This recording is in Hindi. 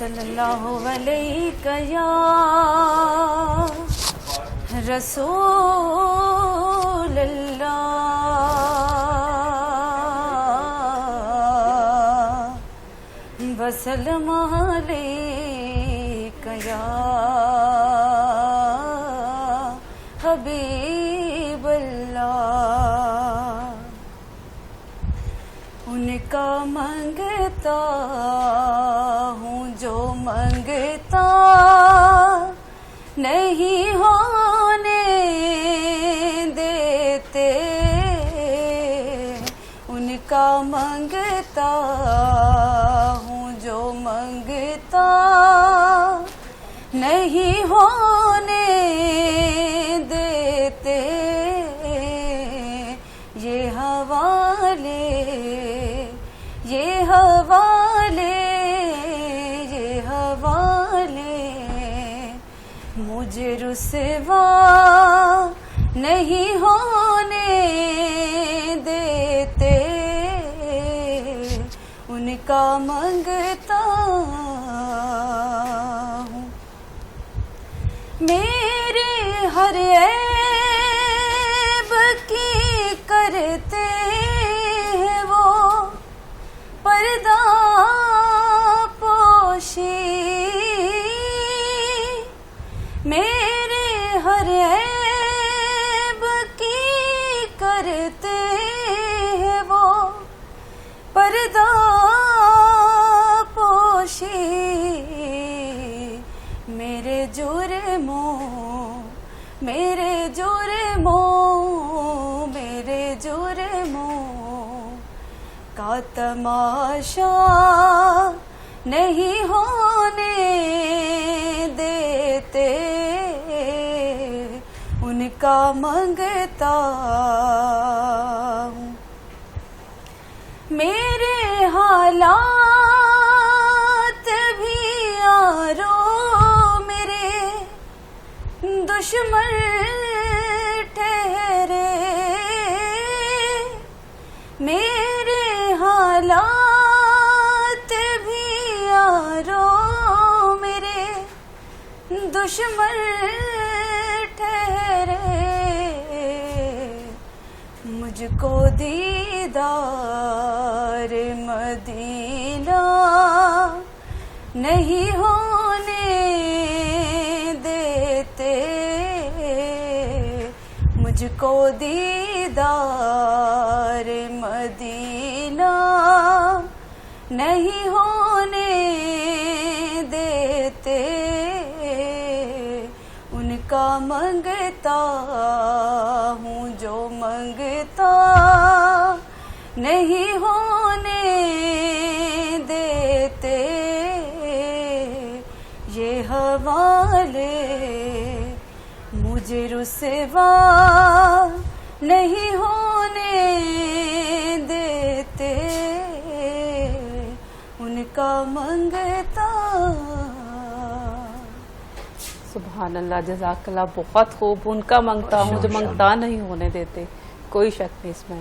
सल्लल्लाहु अलैहि या रसूल अल्लाह वसल्लम अलैका या हबीब अल्लाह। उनका मंगता हूँ जो मंगता नहीं होने देते, उनका मंगता हूँ जो मंगता नहीं होने देते। ये हवाले ये हवाले ये हवाले मुझे रुसवा नहीं होने देते, उनका मंगता हूँ। मेरे हर ऐब की करते हैं वो पर्दा पोशी, मेरे हर ऐब की करते हैं वो पर्दा पोशी। मेरे जुर्मों मेरे जुर्मों मेरे जुर्मों का तमाशा नहीं होने देते, उनका मंगता हूँ। मेरे हालात भी यारो मेरे दुश्मन ठहरे, मेरे हालात भी यारो मेरे दुश्मन ठहरे। मुझको दीदार मदीना नहीं होने देते, मुझको दीदार मदीना नहीं होने देते, उनका मंगता हूँ जो मंगता नहीं होने देते। ये हवाले मुझे रुसवा नहीं होने देते, उनका मंगता। सुभान अल्लाह, जज़ाकल्लाह, बहुत खूब। उनका मंगता हूँ जो मंगता नहीं होने देते, कोई शक नहीं इसमें।